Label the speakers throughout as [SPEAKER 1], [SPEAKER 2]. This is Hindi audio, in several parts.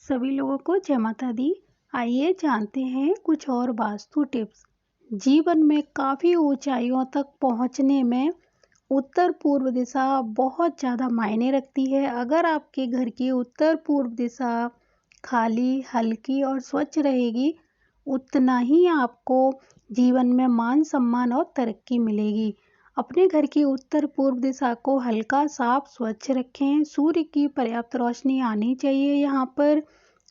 [SPEAKER 1] सभी लोगों को जय माता दी। आइए जानते हैं कुछ और वास्तु टिप्स। जीवन में काफ़ी ऊंचाइयों तक पहुंचने में उत्तर पूर्व दिशा बहुत ज़्यादा मायने रखती है। अगर आपके घर की उत्तर पूर्व दिशा खाली, हल्की और स्वच्छ रहेगी, उतना ही आपको जीवन में मान सम्मान और तरक्की मिलेगी। अपने घर की उत्तर पूर्व दिशा को हल्का, साफ, स्वच्छ रखें। सूर्य की पर्याप्त रोशनी आनी चाहिए यहाँ पर।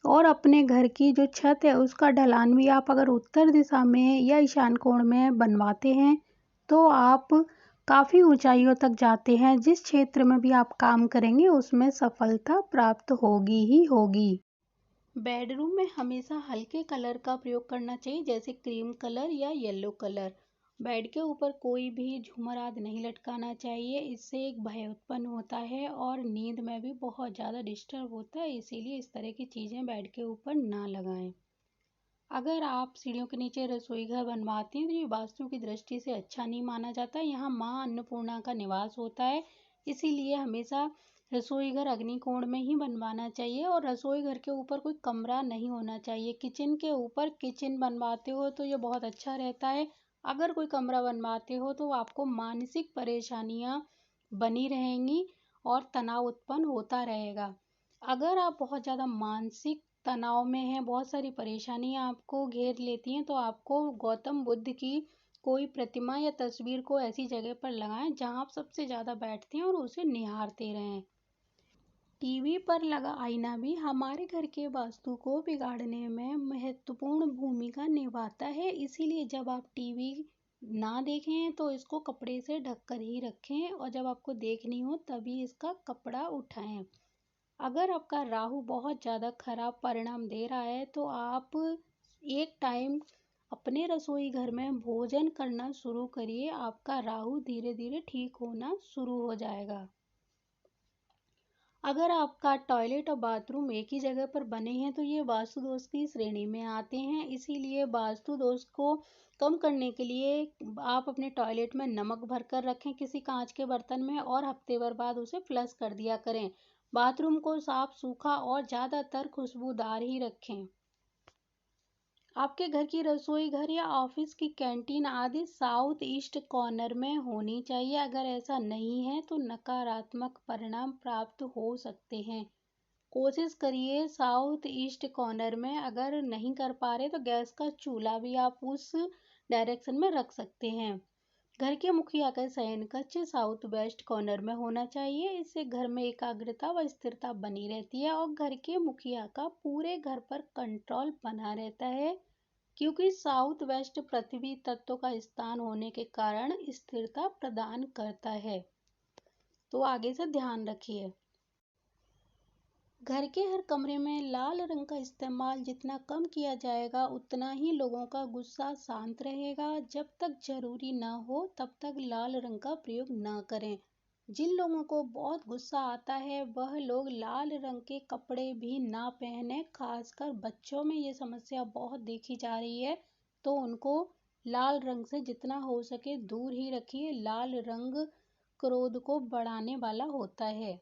[SPEAKER 1] और अपने घर की जो छत है उसका ढलान भी आप अगर उत्तर दिशा में या ईशान कोण में बनवाते हैं तो आप काफ़ी ऊंचाइयों तक जाते हैं। जिस क्षेत्र में भी आप काम करेंगे उसमें सफलता प्राप्त होगी ही होगी। बेडरूम में हमेशा हल्के कलर का प्रयोग करना चाहिए, जैसे क्रीम कलर या येलो कलर। बेड के ऊपर कोई भी झूमर आदि नहीं लटकाना चाहिए, इससे एक भय उत्पन्न होता है और नींद में भी बहुत ज़्यादा डिस्टर्ब होता है, इसीलिए इस तरह की चीज़ें बेड के ऊपर ना लगाएं। अगर आप सीढ़ियों के नीचे रसोई घर बनवाते हैं तो ये वास्तु की दृष्टि से अच्छा नहीं माना जाता। यहाँ माँ अन्नपूर्णा का निवास होता है, इसीलिए हमेशा रसोई घर अग्निकोण में ही बनवाना चाहिए और रसोई घर के ऊपर कोई कमरा नहीं होना चाहिए। किचन के ऊपर किचन बनवाते हो तो ये बहुत अच्छा रहता है। अगर कोई कमरा बनवाते हो तो आपको मानसिक परेशानियां बनी रहेंगी और तनाव उत्पन्न होता रहेगा। अगर आप बहुत ज़्यादा मानसिक तनाव में हैं, बहुत सारी परेशानियां आपको घेर लेती हैं, तो आपको गौतम बुद्ध की कोई प्रतिमा या तस्वीर को ऐसी जगह पर लगाएं जहां आप सबसे ज़्यादा बैठते हैं और उसे निहारते रहें। टीवी पर लगा आईना भी हमारे घर के वास्तु को बिगाड़ने में महत्वपूर्ण भूमिका निभाता है, इसीलिए जब आप टीवी ना देखें तो इसको कपड़े से ढककर ही रखें और जब आपको देखनी हो तभी इसका कपड़ा उठाएं। अगर आपका राहु बहुत ज़्यादा खराब परिणाम दे रहा है तो आप एक टाइम अपने रसोई घर में भोजन करना शुरू करिए, आपका राहु धीरे धीरे ठीक होना शुरू हो जाएगा। अगर आपका टॉयलेट और बाथरूम एक ही जगह पर बने हैं तो ये वास्तु दोष की श्रेणी में आते हैं, इसीलिए वास्तु दोष को कम करने के लिए आप अपने टॉयलेट में नमक भरकर रखें किसी कांच के बर्तन में और हफ्ते भर बाद उसे फ्लश कर दिया करें। बाथरूम को साफ, सूखा और ज़्यादातर खुशबूदार ही रखें। आपके घर की रसोई घर या ऑफिस की कैंटीन आदि साउथ ईस्ट कॉर्नर में होनी चाहिए। अगर ऐसा नहीं है तो नकारात्मक परिणाम प्राप्त हो सकते हैं। कोशिश करिए साउथ ईस्ट कॉर्नर में। अगर नहीं कर पा रहे तो गैस का चूल्हा भी आप उस डायरेक्शन में रख सकते हैं। घर के मुखिया का शयन कक्ष साउथ वेस्ट कॉर्नर में होना चाहिए, इससे घर में एकाग्रता व स्थिरता बनी रहती है और घर के मुखिया का पूरे घर पर कंट्रोल बना रहता है, क्योंकि साउथ वेस्ट पृथ्वी तत्व का स्थान होने के कारण स्थिरता प्रदान करता है। तो आगे से ध्यान रखिए। घर के हर कमरे में लाल रंग का इस्तेमाल जितना कम किया जाएगा उतना ही लोगों का गुस्सा शांत रहेगा। जब तक जरूरी न हो तब तक लाल रंग का प्रयोग न करें। जिन लोगों को बहुत गुस्सा आता है वह लोग लाल रंग के कपड़े भी ना पहने, खासकर बच्चों में ये समस्या बहुत देखी जा रही है, तो उनको लाल रंग से जितना हो सके दूर ही रखिए। लाल रंग क्रोध को बढ़ाने वाला होता है।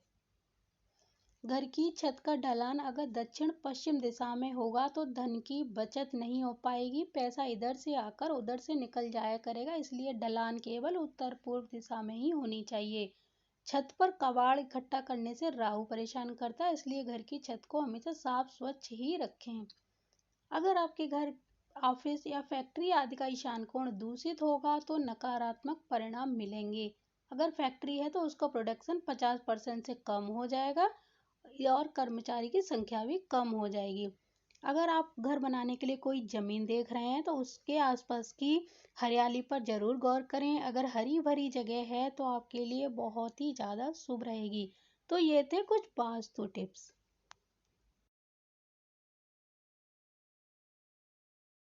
[SPEAKER 1] घर की छत का ढलान अगर दक्षिण पश्चिम दिशा में होगा तो धन की बचत नहीं हो पाएगी, पैसा इधर से आकर उधर से निकल जाया करेगा, इसलिए ढलान केवल उत्तर पूर्व दिशा में ही होनी चाहिए। छत पर कबाड़ इकट्ठा करने से राहु परेशान करता है, इसलिए घर की छत को हमेशा साफ स्वच्छ ही रखें। अगर आपके घर, ऑफिस या फैक्ट्री आदि का ईशान कोण दूषित होगा तो नकारात्मक परिणाम मिलेंगे। अगर फैक्ट्री है तो उसका प्रोडक्शन 50% से कम हो जाएगा और कर्मचारी की संख्या भी कम हो जाएगी। अगर आप घर बनाने के लिए कोई जमीन देख रहे हैं तो उसके आसपास की हरियाली पर जरूर गौर करें। अगर हरी भरी जगह है तो आपके लिए बहुत ही ज़्यादा शुभ रहेगी। तो ये थे कुछ वास्तु टिप्स।